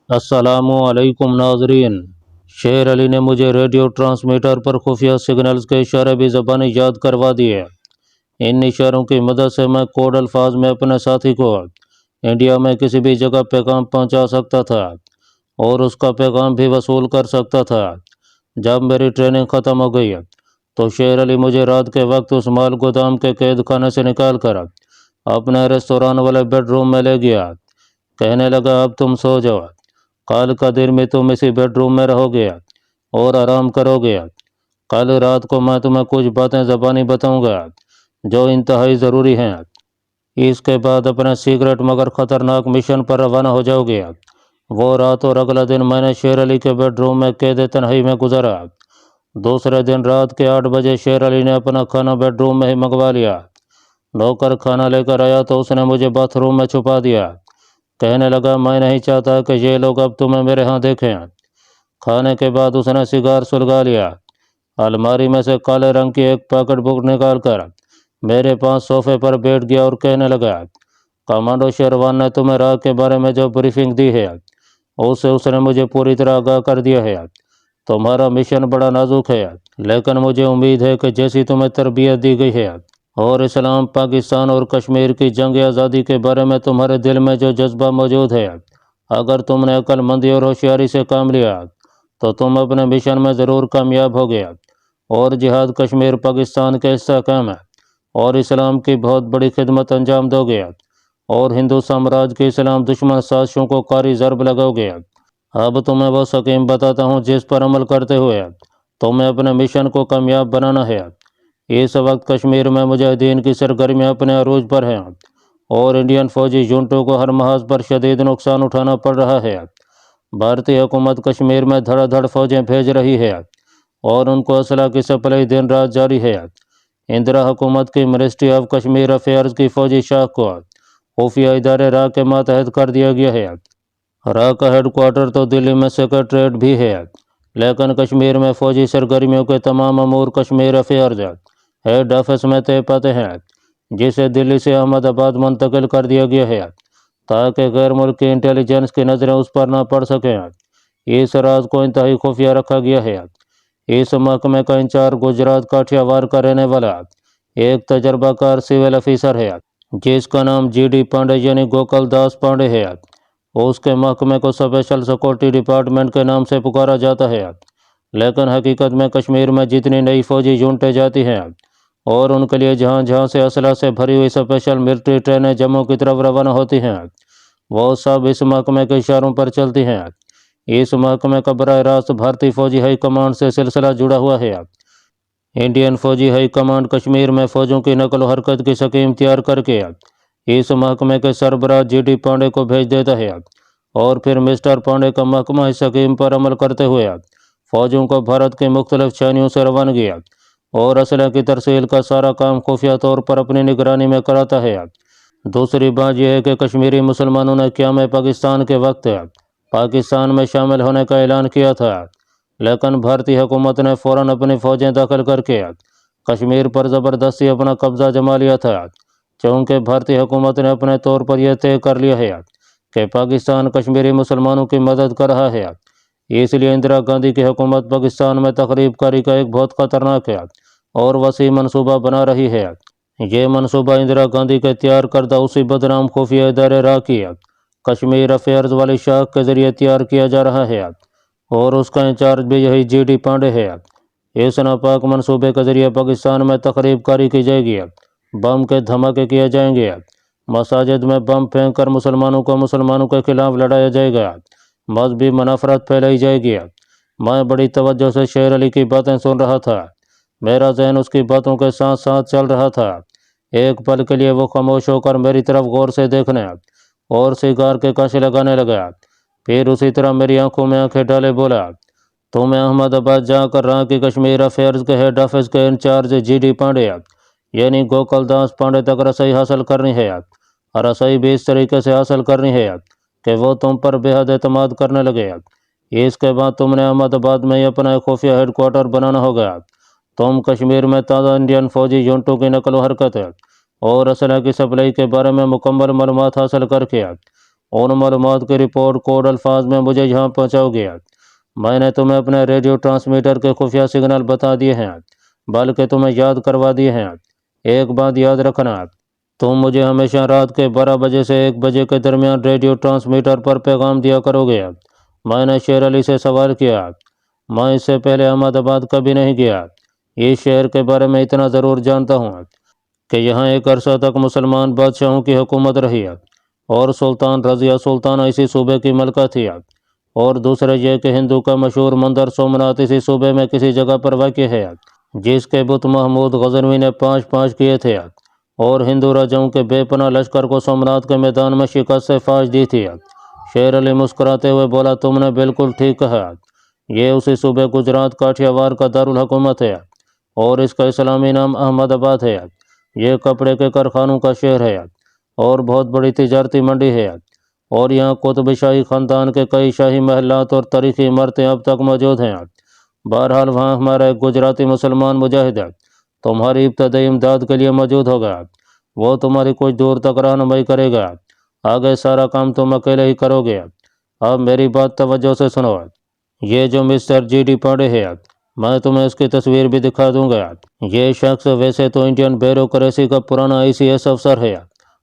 السلام علیکم ناظرین۔ شیر علی نے مجھے ریڈیو ٹرانسمیٹر پر خفیہ سگنلز کے اشارے بھی زبانی یاد کروا دیے۔ ان اشاروں کی مدد سے میں کوڈ الفاظ میں اپنے ساتھی کو انڈیا میں کسی بھی جگہ پیغام پہنچا سکتا تھا اور اس کا پیغام بھی وصول کر سکتا تھا۔ جب میری ٹریننگ ختم ہو گئی تو شیر علی مجھے رات کے وقت اس مال گودام کے قید خانے سے نکال کر اپنے ریستوران والے بیڈ روم میں لے گیا۔ کہنے لگا، اب تم سو جاؤ، کل کا دن میں تم اسی بیڈ روم میں رہو گے اور آرام کرو گے۔ کل رات کو میں تمہیں کچھ باتیں زبانی بتاؤں گا جو انتہائی ضروری ہیں۔ اس کے بعد اپنے سیکرٹ مگر خطرناک مشن پر روانہ ہو جاؤ گے۔ وہ رات اور اگلا دن میں نے شیر علی کے بیڈ روم میں قید تنہائی میں گزارا۔ دوسرے دن رات کے 8 بجے شیر علی نے اپنا کھانا بیڈ روم میں ہی منگوا لیا۔ نوکر کھانا لے کر آیا تو اس نے مجھے باتھ روم میں چھپا دیا۔ کہنے لگا، میں نہیں چاہتا کہ یہ لوگ اب تمہیں میرے ہاں دیکھیں۔ کھانے کے بعد اس نے سگار سلگا لیا۔ الماری میں سے کالے رنگ کی ایک پاکٹ بک نکال کر میرے پاس صوفے پر بیٹھ گیا اور کہنے لگا، کمانڈو شیروان نے تمہیں راہ کے بارے میں جو بریفنگ دی ہے اس نے مجھے پوری طرح آگاہ کر دیا ہے۔ تمہارا مشن بڑا نازک ہے، لیکن مجھے امید ہے کہ جیسی تمہیں تربیت دی گئی ہے اور اسلام، پاکستان اور کشمیر کی جنگ آزادی کے بارے میں تمہارے دل میں جو جذبہ موجود ہے، اگر تم نے عقل مندی اور ہوشیاری سے کام لیا تو تم اپنے مشن میں ضرور کامیاب ہو گیا اور جہاد کشمیر پاکستان کے استحکام اور اسلام کی بہت بڑی خدمت انجام دو گے اور ہندو سامراج کی اسلام دشمن سازشوں کو کاری ضرب لگاؤ گے۔ اب تمہیں وہ سکیم بتاتا ہوں جس پر عمل کرتے ہوئے تمہیں اپنے مشن کو کامیاب بنانا ہے۔ اس وقت کشمیر میں مجاہدین کی سرگرمیاں اپنے عروج پر ہیں اور انڈین فوجی یونٹوں کو ہر محاذ پر شدید نقصان اٹھانا پڑ رہا ہے۔ بھارتی حکومت کشمیر میں دھڑا دھڑ فوجیں بھیج رہی ہے اور ان کو اسلحہ کی سپلائی دن رات جاری ہے۔ اندرا حکومت کی منسٹری آف کشمیر افیئرز کی فوجی شاخ کو خفیہ ادارے راہ کے ماتحت کر دیا گیا ہے۔ راہ کا ہیڈ کوارٹر تو دلی میں سیکریٹریٹ بھی ہے، لیکن کشمیر میں فوجی سرگرمیوں کے تمام امور کشمیر افیئرز ہیڈ آفس میں طے پاتے ہیں، جسے دلی سے احمد آباد منتقل کر دیا گیا ہے تاکہ غیر ملکی انٹیلیجنس کی نظریں اس پر نہ پڑ سکیں۔ اس راز کو انتہائی خفیہ رکھا گیا ہے۔ اس محکمے کا انچارج گجرات کاٹھیاوار کا رہنے والا ایک تجربہ کار سول افیسر ہے جس کا نام جی ڈی پانڈے یعنی گوکل داس پانڈے ہے۔ اس کے محکمے کو اسپیشل سیکورٹی ڈپارٹمنٹ کے نام سے پکارا جاتا ہے، لیکن حقیقت میں کشمیر میں جتنی نئی فوجی یونٹیں جاتی ہیں اور ان کے لیے جہاں جہاں سے اسلحہ سے بھری ہوئی اسپیشل ملٹری ٹرینیں جموں کی طرف روانہ ہوتی ہیں، وہ سب اس محکمے کے اشاروں پر چلتی ہیں۔ اس محکمے کا براہ راست بھارتی فوجی ہائی کمانڈ سے سلسلہ جڑا ہوا ہے۔ انڈین فوجی ہائی کمانڈ کشمیر میں فوجوں کی نقل و حرکت کی سکیم تیار کر کے اس محکمے کے سربراہ جی ڈی پانڈے کو بھیج دیتا ہے اور پھر مسٹر پانڈے کا محکمہ اس سکیم پر عمل کرتے ہوئے فوجوں کو بھارت کے مختلف شانیوں سے روانگی اور اسلحے کی ترسیل کا سارا کام خفیہ طور پر اپنی نگرانی میں کراتا ہے۔ دوسری بات یہ ہے کہ کشمیری مسلمانوں نے قیام پاکستان کے وقت پاکستان میں شامل ہونے کا اعلان کیا تھا، لیکن بھارتی حکومت نے فوراً اپنی فوجیں داخل کر کے کشمیر پر زبردستی اپنا قبضہ جما لیا تھا، چونکہ بھارتی حکومت نے اپنے طور پر یہ طے کر لیا ہے کہ پاکستان کشمیری مسلمانوں کی مدد کر رہا ہے۔ اس لیے اندرا گاندھی کی حکومت پاکستان میں تخریب کاری کا ایک بہت خطرناک اور وسیع منصوبہ بنا رہی ہے۔ یہ منصوبہ اندرا گاندھی کے تیار کردہ اسی بدنام خفیہ ادارے راہ کی کشمیر افیئرز والی شاخ کے ذریعے تیار کیا جا رہا ہے اور اس کا انچارج بھی یہی جی ڈی پانڈے ہے۔ اس ناپاک منصوبے کے ذریعے پاکستان میں تخریب کاری کی جائے گی، بم کے دھماکے کیے جائیں گے، مساجد میں بم پھینک کر مسلمانوں کے خلاف لڑایا جائے گا، مذہبی منافرت پھیلائی جائے گی۔ میں بڑی توجہ سے شیر علی کی باتیں سن رہا تھا، میرا ذہن اس کی باتوں کے ساتھ ساتھ چل رہا تھا۔ ایک پل کے لیے وہ خاموش ہو کر میری طرف غور سے دیکھنے اور سگار کے کاشے لگانے لگا، پھر اسی طرح میری آنکھوں میں آنکھیں ڈالے بولا، تمہیں احمد آباد جا کر راہ کی کشمیر افیئرز کے ہیڈ آفس کے انچارج جی ڈی پانڈے یعنی گوکل داس پانڈے تک رسائی حاصل کرنی ہے، اور رسائی بھی اس طریقے سے حاصل کرنی ہے کہ وہ تم پر بے حد اعتماد کرنے لگے۔ اس کے بعد تم نے احمد آباد میں ہی اپنا ایک خفیہ ہیڈ کوارٹر بنانا ہوگا۔ تم کشمیر میں تازہ انڈین فوجی یونٹوں کی نقل و حرکت اور اسلحے کی سپلائی کے بارے میں مکمل معلومات حاصل کر کے उन मालूमात की रिपोर्ट कोड अल्फाज में मुझे यहाँ पहुँचाओगे। मैंने तुम्हें अपने रेडियो ट्रांसमीटर के खुफिया सिग्नल बता दिए हैं, बल्कि तुम्हें याद करवा दिए हैं। एक बात याद रखना, तुम मुझे हमेशा रात के 12 बजे से 1 बजे के दरमियान रेडियो ट्रांसमीटर पर पैगाम दिया करोगे। मैंने शेर अली से सवाल किया, मैं इससे पहले अहमदाबाद कभी नहीं गया। इस शहर के बारे में इतना ज़रूर जानता हूँ कि यहाँ एक अरसा तक मुसलमान बादशाहों की हुकूमत रही है और सुल्तान रज़िया सुल्ताना इसी सूबे की मलका थी। और दूसरा यह कि हिंदू का मशहूर मंदिर सोमनाथ इसी सूबे में किसी जगह पर वाक़ है, जिसके बुत महमूद गजनवी ने 5-5 किए थे और हिंदू राजाओं के बेपनाह लश्कर को सोमनाथ के मैदान में शिकस्त से फाश दी थी। शेर अली मुस्कुराते हुए बोला, तुमने बिल्कुल ठीक कहा। ये उसी सूबे गुजरात काठियावाड़ का दारुल हुकूमत है और इसका इस्लामी नाम अहमदाबाद है। ये कपड़े के कारखानों का शहर है और बहुत बड़ी तिजारती मंडी है और यहाँ कुतुब शाही ख़ानदान के कई शाही महलात और तारीखी इमारतें अब तक मौजूद हैं। बहरहाल वहाँ हमारा एक गुजराती मुसलमान मुजाहिद तुम्हारी इब्तदाई इमदाद के लिए मौजूद होगा। वो तुम्हारी कुछ दूर तक रहनुमाई करेगा। आगे सारा काम तुम अकेले ही करोगे। अब मेरी बात तवज्जो से सुनो। ये जो मिस्टर जी.डी. पांडे है, मैं तुम्हें इसकी तस्वीर भी दिखा दूंगा। ये शख्स वैसे तो इंडियन ब्यूरोक्रेसी का पुराना ICS अफसर है,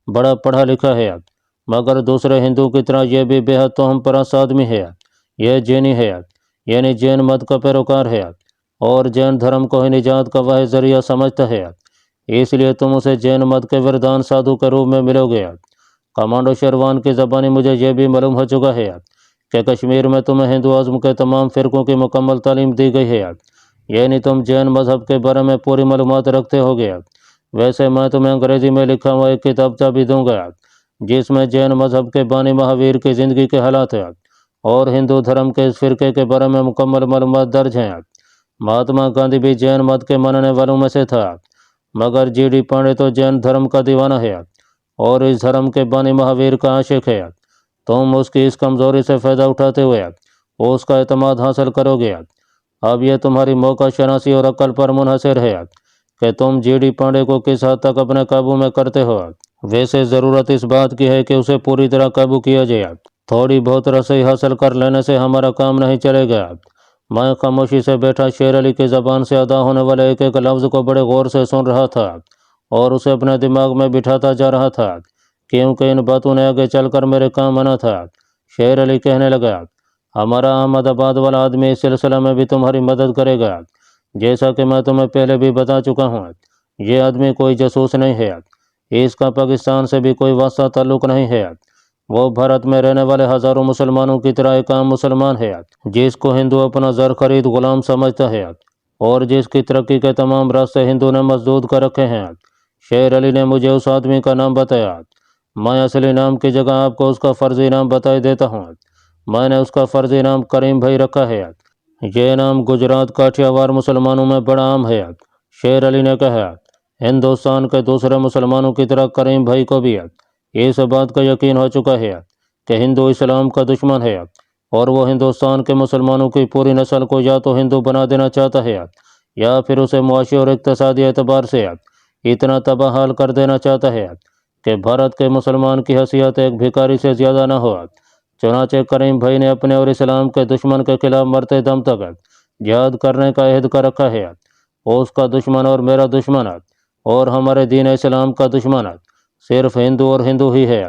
बड़ा पढ़ा लिखा है, मगर दूसरे हिंदू की तरह यह भी बेहद तोहमपरस्त आदमी है। यह जैनी है, यानी जैन मत का पैरोकार है और जैन धर्म को ही निजात का वाहिद जरिया समझता है। इसलिए तुम उसे जैन मत के वरदान साधु के रूप में मिलोगे। कमांडो शेरवान की ज़बानी मुझे यह भी मालूम हो चुका है कि कश्मीर में तुम्हें हिंदुआज़म के तमाम फ़िरक़ों की मुकम्मल तालीम दी गई है, यानी तुम जैन मज़हब के बारे में पूरी मालूमात रखते होगे। वैसे मैं तुम्हें अंग्रेज़ी में लिखा हुआ एक किताब भी दूंगा, जिसमें जैन मज़हब के बानी महावीर की ज़िंदगी के हालात है और हिंदू धर्म के इस फ़िरके के बारे में मुकम्मल मालूमात दर्ज हैं। महात्मा गांधी भी जैन मत के मानने वालों में से था, मगर जी.डी. पांडे तो जैन धर्म का दीवाना है और इस धर्म के बानी महावीर का आशिक है। तुम उसकी इस कमज़ोरी से फ़ायदा उठाते हुए उसका एतमाद हासिल करोगे। अब यह तुम्हारी मौका शनासी और अक्ल पर मुनहसर है कि तुम जी.डी. पांडे को किस हद तक अपने काबू में करते हो। वैसे ज़रूरत इस बात की है कि उसे पूरी तरह काबू किया जाए। थोड़ी बहुत रसोई हासिल कर लेने से हमारा काम नहीं चलेगा। मैं खामोशी से बैठा शेर अली की ज़बान से अदा होने वाले एक एक लफ्ज़ को बड़े गौर से सुन रहा था और उसे अपने दिमाग में बिठाता जा रहा था, क्योंकि इन बातों ने आगे चलकर मेरे काम आना था। शेर अली कहने लगा, हमारा अहमदाबाद वाला आदमी इस सिलसिले में भी तुम्हारी मदद करेगा। जैसा कि मैं तुम्हें पहले भी बता चुका हूँ, ये आदमी कोई जासूस नहीं है, इसका पाकिस्तान से भी कोई वास्ता ताल्लुक़ नहीं है। वो भारत में रहने वाले हज़ारों मुसलमानों की तरह एक आम मुसलमान है, जिसको हिंदू अपना ज़र खरीद गुलाम समझता है और जिसकी तरक्की के तमाम रास्ते हिंदू ने मसदूद कर रखे हैं। शेर अली ने मुझे उस आदमी का नाम बताया। मैं असली नाम की जगह आपको उसका फ़र्ज़ी नाम बताई देता हूँ। मैंने उसका फ़र्ज़ी नाम करीम भाई रखा है। यह नाम गुजरात काठियावाड़ मुसलमानों में बड़ा आम है। शेर अली ने कहा, हिंदुस्तान के दूसरे मुसलमानों की तरह करीम भाई को भी इस बात का यकीन हो चुका है कि हिंदू इस्लाम का दुश्मन है और वो हिंदुस्तान के मुसलमानों की पूरी नस्ल को या तो हिंदू बना देना चाहता है या फिर उसे मुआशी और इक़्तिसादी एतबार से इतना तबाहाल कर देना चाहता है कि भारत के मुसलमान की हैसियत एक भिखारी से ज़्यादा न हो। चुनाचे करीम भाई ने अपने और इस्लाम के दुश्मन के खिलाफ मरते दम तक जिहाद करने का अहद कर रखा है। उसका दुश्मन और मेरा दुश्मन और हमारे दीन इस्लाम का दुश्मन सिर्फ हिंदू और हिंदू ही है।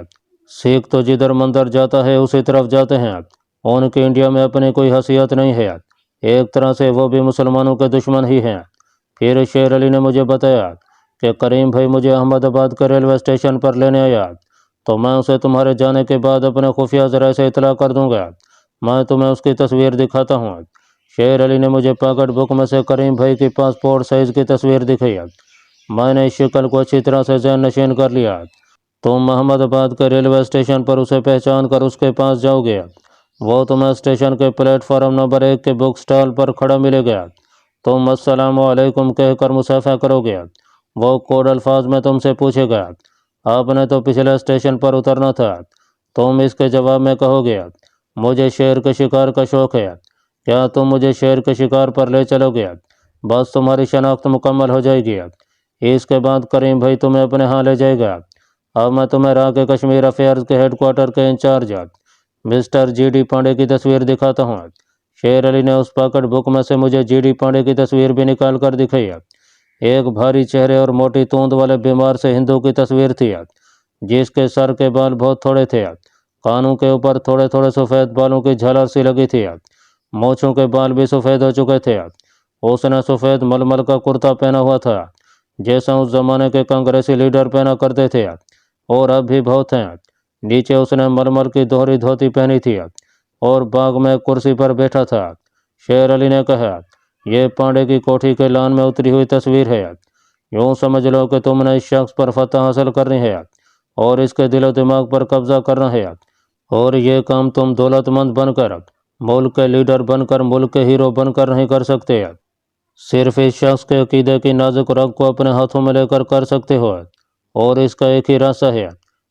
सिख तो जिधर मंदिर जाता है उसी तरफ जाते हैं। उनकी इंडिया में अपनी कोई हैसियत नहीं है। एक तरह से वो भी मुसलमानों के दुश्मन ही हैं। फिर शेर अली ने मुझे बताया कि करीम भाई मुझे अहमदाबाद के रेलवे स्टेशन पर लेने आया, तो मैं उसे तुम्हारे जाने के बाद अपने खुफिया ज़राए से इतला कर दूंगा। मैं तुम्हें उसकी तस्वीर दिखाता हूँ। शेर अली ने मुझे पॉकेट बुक में से करीम भाई की पासपोर्ट साइज़ की तस्वीर दिखाई। मैंने इस शक्ल को अच्छी तरह से ज़हन नशीन कर लिया। तुम अहमदाबाद के रेलवे स्टेशन पर उसे पहचान कर उसके पास जाओगे। वो तुम्हें स्टेशन के प्लेटफार्म नंबर 1 के बुक स्टॉल पर खड़ा मिलेगा। तुम अस्सलाम वालेकुम कहकर मुसाफा करोगे। वो कोड अल्फाज में तुमसे पूछेगा, आपने तो पिछले स्टेशन पर उतरना था। तुम इसके जवाब में कहोगे, मुझे शेर के शिकार का शौक़ है, क्या तुम मुझे शेर के शिकार पर ले चलोगे? बस तुम्हारी शनाख्त मुकम्मल हो जाएगी। इसके बाद करीम भाई तुम्हें अपने यहाँ ले जाएगा। अब मैं तुम्हें राह के कश्मीर अफेयर्स के हेडक्वार्टर के इंचार्ज मिस्टर जी.डी. पांडे की तस्वीर दिखाता हूँ। शेर अली ने उस पॉकेट बुक में से मुझे जी.डी. पांडे की तस्वीर भी निकाल कर दिखाई। एक भारी चेहरे और मोटी तूंद वाले बीमार से हिंदू की तस्वीर थी, जिसके सर के बाल बहुत थोड़े थे। कानों के ऊपर थोड़े थोड़े सफ़ेद बालों की झालर सी लगी थी। मूँछों के बाल भी सफ़ेद हो चुके थे। उसने सफ़ेद मलमल का कुर्ता पहना हुआ था, जैसा उस जमाने के कांग्रेसी लीडर पहना करते थे, और अब भी बहुत हैं। नीचे उसने मलमल की दोहरी धोती पहनी थी और बाग में कुर्सी पर बैठा था। शेर अली ने कहा, यह पांडे की कोठी के लान में उतरी हुई तस्वीर है। यूँ समझ लो कि तुमने इस शख्स पर फतह हासिल करनी है और इसके दिलो दिमाग पर कब्जा करना है, और ये काम तुम दौलतमंद बनकर, मुल्क के लीडर बनकर, मुल्क के हीरो बनकर नहीं कर सकते। सिर्फ इस शख्स के अकीदे की नाजुक रग को अपने हाथों में लेकर कर सकते हो, और इसका एक ही रास्ता है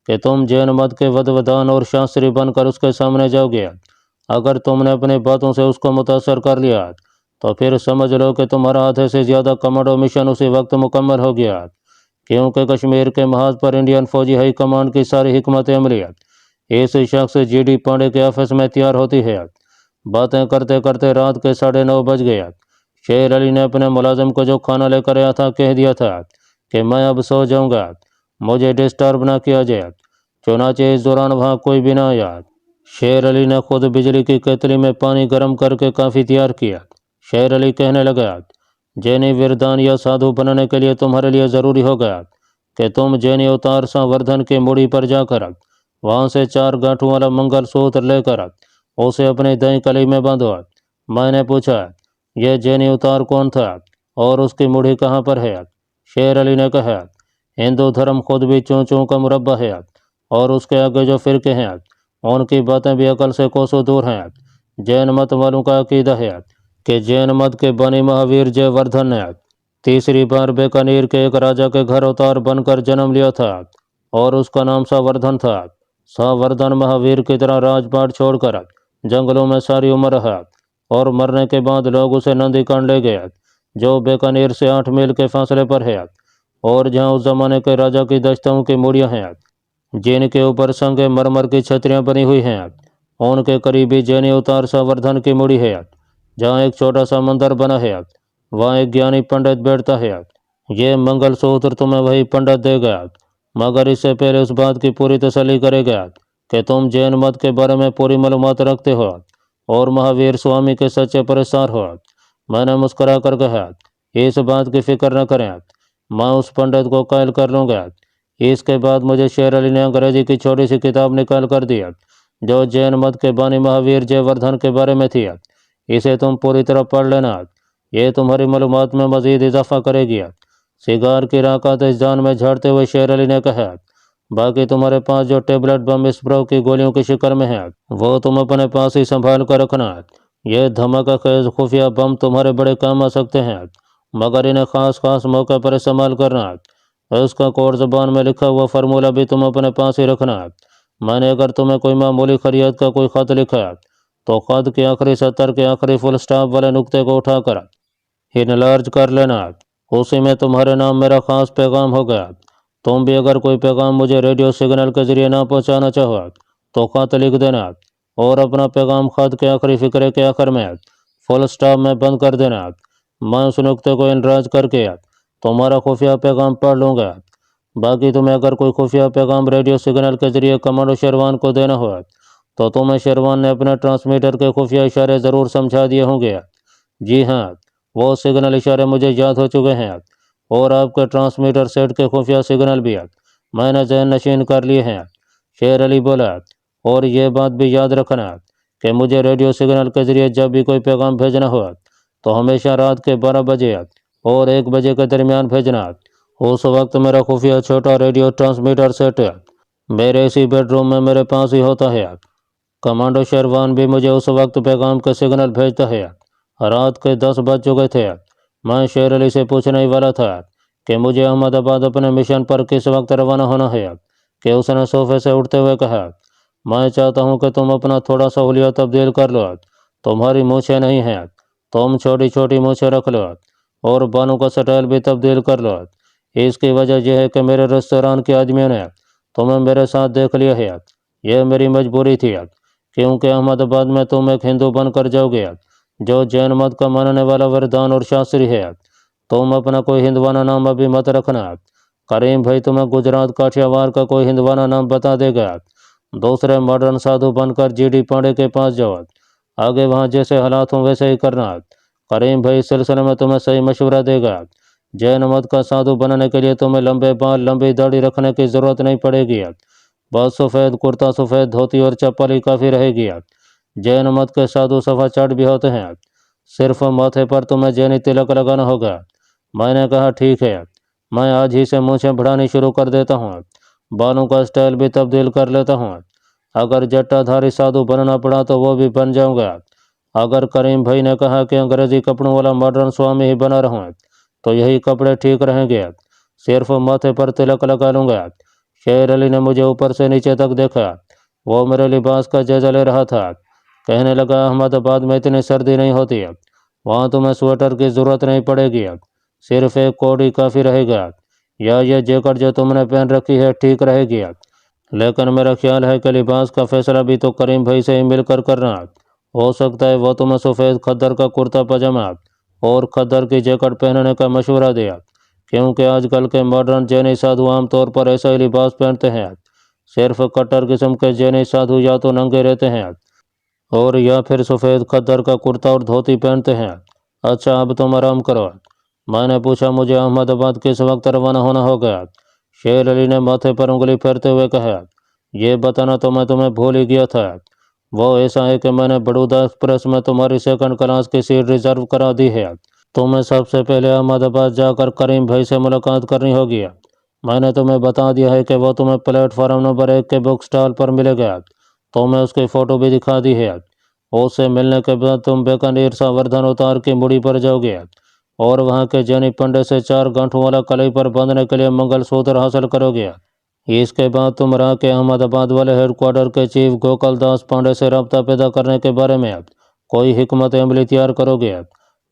कि तुम जैन मत के वदवदान और शास्त्री बनकर उसके सामने जाओगे। अगर तुमने अपनी बातों से उसको मुतासर कर लिया तो फिर समझ लो कि तुम्हारा आधे से ज़्यादा कमांडो मिशन उसी वक्त मुकम्मल हो गया, क्योंकि कश्मीर के महाज पर इंडियन फौजी हाई कमांड की सारी हिकमत अमलियत इस शख्स जी.डी. पांडे के ऑफिस में तैयार होती है। बातें करते करते रात के 9:30 बज गया। शेर अली ने अपने मुलाजिम को जो खाना लेकर आया था कह दिया था कि मैं अब सो जाऊंगा, मुझे डिस्टर्ब ना किया जाए। चुनाचे इस दौरान वहाँ कोई भी ना आया। शेर अली ने खुद बिजली की केतली में पानी गर्म करके काफ़ी तैयार किया। शेर अली कहने लगा, जैनी विरदान या साधु बनने के लिए तुम्हारे लिए ज़रूरी होगा कि तुम जैनी अवतार संवर्धन की मुड़ी पर जाकर वहाँ से 4 गांठों वाला मंगल सूत्र लेकर उसे अपने दाएं कलाई में बांधो। मैंने पूछा, यह जैनी अवतार कौन था और उसकी मुड़ी कहाँ पर है? शेर अली ने कहा, हिंदू धर्म खुद भी चूं चूं का मुरब्बा है, और उसके आगे जो फिरके हैं उनकी बातें भी अकल से कोसों दूर हैं। जैन मत वालों का अकीदा है कि जैन मत के बनी महावीर जयवर्धन ने 3री बार बीकानेर के एक राजा के घर अवतार बनकर जन्म लिया था, और उसका नाम संवर्धन था। संवर्धन महावीर की तरह राजपाट छोड़कर जंगलों में सारी उम्र रहा, और मरने के बाद लोग उसे नंदीकांड ले गए, जो बीकानेर से 8 मील के फासले पर है, और जहाँ उस जमाने के राजा की दस्ताओं की मूड़ियाँ हैं, जिनके ऊपर संगे मरमर की छतरियाँ बनी हुई हैं। उनके करीबी जैनी अवतार संवर्धन की मूड़ी है, जहाँ एक छोटा सा मंदिर बना है, वहाँ एक ज्ञानी पंडित बैठता है। ये मंगलसूत्र तुम्हें वही पंडित देगा, मगर इससे पहले उस बात की पूरी तसल्ली करेगा कि तुम जैन मत के बारे में पूरी मालूमात रखते हो और महावीर स्वामी के सच्चे परिसार हो। मैंने मुस्कुरा कर कहा, इस बात की फिक्र न करें, मैं उस पंडित को कायल कर लूँगा। इसके बाद मुझे शेर अली ने अंग्रेजी की छोटी सी किताब निकाल कर दी, जो जैन मत के बानी महावीर जयवर्धन के बारे में थी। इसे तुम पूरी तरह पढ़ लेना, ये तुम्हारी मालूमात में मज़ीद इजाफा करेगी। सिगार की राकत इस जान में झाड़ते हुए शेर अली ने कहा, बाकी तुम्हारे पास जो टेबलेट बम स्प्रो की गोलियों की शिकल में है, वो तुम अपने पास ही संभाल कर रखना। ये धमाका खेज खुफिया बम तुम्हारे बड़े काम आ सकते हैं, मगर इन्हें ख़ास ख़ास मौके पर इस्तेमाल करना। उसका कोड ज़बान में लिखा हुआ फार्मूला भी तुम अपने पास ही रखना। मैंने अगर तुम्हें कोई मामूली खैरियत का कोई ख़त लिखा तो ख़त के आखिरी सतर के आखिरी फुल स्टॉप वाले नुक्ते को उठाकर इनलार्ज कर लेना, उसी में तुम्हारे नाम मेरा ख़ास पैगाम होगा। तुम भी अगर कोई पैगाम मुझे रेडियो सिग्नल के ज़रिए ना पहुंचाना चाहो तो ख़त लिख देना, और अपना पैगाम ख़त के आखिरी फिक्रे के आखिर में फुल स्टॉप में बंद कर देना। मैं उस नुक्ते को इनलार्ज करके तुम्हारा खुफिया पैगाम पढ़ लूँगा। बाकी तुम्हें अगर कोई खुफिया पैगाम रेडियो सिग्नल के ज़रिए कमांडो शेरवान को देना हो तो तुम्हें शेरवान ने अपने ट्रांसमीटर के खुफिया इशारे ज़रूर समझा दिए होंगे। जी हाँ, वो सिग्नल इशारे मुझे याद हो चुके हैं, और आपके ट्रांसमीटर सेट के खुफिया सिग्नल भी मैंने जहन नशीन कर लिए हैं। शेर अली बोला, और ये बात भी याद रखना कि मुझे रेडियो सिग्नल के ज़रिए जब भी कोई पैगाम भेजना हो तो हमेशा रात के 12 बजे और 1 बजे के दरमियान भेजना। उस वक्त मेरा खुफिया छोटा रेडियो ट्रांसमीटर सेट मेरे इसी बेडरूम में मेरे पास ही होता है। कमांडो शेरवान भी मुझे उस वक्त पैगाम के सिग्नल भेजता है। रात के 10 बज चुके थे। मैं शेर अली से पूछने ही वाला था कि मुझे अहमदाबाद अपने मिशन पर किस वक्त रवाना होना है कि उसने सोफे से उठते हुए कहा, मैं चाहता हूं कि तुम अपना थोड़ा सा हुलिया तब्दील कर लो। तुम्हारी मूछें नहीं हैं, तुम छोटी छोटी मूछें रख लो और बालों का स्टाइल भी तब्दील कर लो। इसकी वजह यह है कि मेरे रेस्तरान के आदमियों ने तुम्हें मेरे साथ देख लिया है। यह मेरी मजबूरी थी, क्योंकि अहमदाबाद में तुम एक हिंदू बनकर जाओगे जो जैन मत का मानने वाला वरदान और शास्त्री है। तुम अपना कोई हिंदवाना नाम अभी मत रखना। करीम भाई तुम्हें गुजरात काठियावाड़ का कोई हिंदवाना नाम बता देगा। दूसरे मॉडर्न साधु बनकर जीडी पांडे के पास जाओ। आगे वहाँ जैसे हालात हों वैसे ही करना। करीम भाई इस सिलसिले में तुम्हें सही मशवरा देगा। जैन मत का साधु बनने के लिए तुम्हें लंबे बाल लंबी दाढ़ी रखने की ज़रूरत नहीं पड़ेगी। बस सफ़ेद कुर्ता सफ़ेद धोती और चप्पल ही काफ़ी रहेगी। जैन मत के साधु सफ़ा चाट भी होते हैं। सिर्फ माथे पर तुम्हें जैनी तिलक लगाना होगा। मैंने कहा ठीक है, मैं आज ही से मूछें बढ़ानी शुरू कर देता हूँ। बालों का स्टाइल भी तब्दील कर लेता हूँ। अगर जट्टाधारी साधु बनना पड़ा तो वो भी बन जाऊंगा। अगर करीम भाई ने कहा कि अंग्रेजी कपड़ों वाला मॉडर्न स्वामी ही बना रहूं तो यही कपड़े ठीक रहेंगे। सिर्फ माथे पर तिलक लगा लूँगा। शेर अली ने मुझे ऊपर से नीचे तक देखा। वो मेरे लिबास का जायजा ले रहा था। कहने लगा, अहमदाबाद में इतनी सर्दी नहीं होती, वहाँ तुम्हें स्वेटर की ज़रूरत नहीं पड़ेगी। सिर्फ एक कोट ही काफ़ी रहेगा, या ये जैकेट जो तुमने पहन रखी है ठीक रहेगी। लेकिन मेरा ख्याल है कि लिबास का फैसला भी तो करीम भाई से ही मिलकर करना। हो सकता है वो तुम्हें सफ़ेद खद्दर का कुर्ता पजामा और खद्दर की जैकेट पहनने का मशवरा दिया, क्योंकि आजकल के मॉडर्न जैनी साधु आमतौर पर ऐसा ही लिबास पहनते हैं। सिर्फ कट्टर किस्म के जैनी साधु या तो नंगे रहते हैं और या फिर सफ़ेद खद्दर का कुर्ता और धोती पहनते हैं। अच्छा, अब तुम आराम करो। मैंने पूछा, मुझे अहमदाबाद किस वक्त रवाना होना होगा? शेर अली ने माथे पर उंगली फेरते हुए कहा, यह बताना तो मैं तुम्हें भूल ही गया था। वो ऐसा है कि मैंने बड़ौदा एक्सप्रेस में तुम्हारी सेकंड क्लास की सीट रिजर्व करा दी है। तुम्हें सबसे पहले अहमदाबाद जाकर करीम भाई से मुलाकात करनी होगी। मैंने तुम्हें बता दिया है कि वो तुम्हें प्लेटफार्म नंबर 1 के बुक स्टॉल पर मिलेगा। तुम्हें उसकी फ़ोटो भी दिखा दी है। उससे मिलने के बाद तुम बीकानेर संवर्धन उतार की मुड़ी पर जाओगे और वहाँ के जैनी पंडे से 4 गांठों वाला कलाई पर बांधने के लिए मंगलसूत्र हासिल करोगे। इसके बाद तुम राह के अहमदाबाद वाले हेडक्वार्टर के चीफ गोपाल दास पांडे से रब्ता पैदा करने के बारे में कोई हिकमत अमली तैयार करोगे।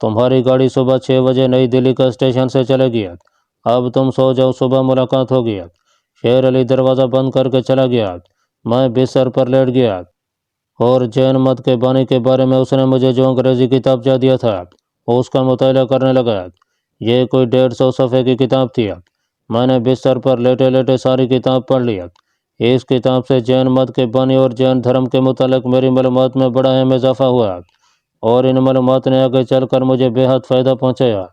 तुम्हारी गाड़ी सुबह 6 बजे नई दिल्ली का स्टेशन से चलेगी। अब तुम सो जाओ, सुबह मुलाकात होगी। शेर अली दरवाज़ा बंद करके चला गया। मैं बिस्तर पर लेट गया और जैन मत के बानी के बारे में उसने मुझे जो अंग्रेजी किताब जा दिया था उसका मुताला करने लगा। ये कोई 150 सफ़े की किताब थी। मैंने बिस्तर पर लेटे लेटे सारी किताब पढ़ ली। इस किताब से जैन मत के बानी और जैन धर्म के मुतालिक मेरी मालूमात में बड़ा अहम इजाफा हुआ और इन मालूमात ने आगे चलकर मुझे बेहद फ़ायदा पहुँचाया।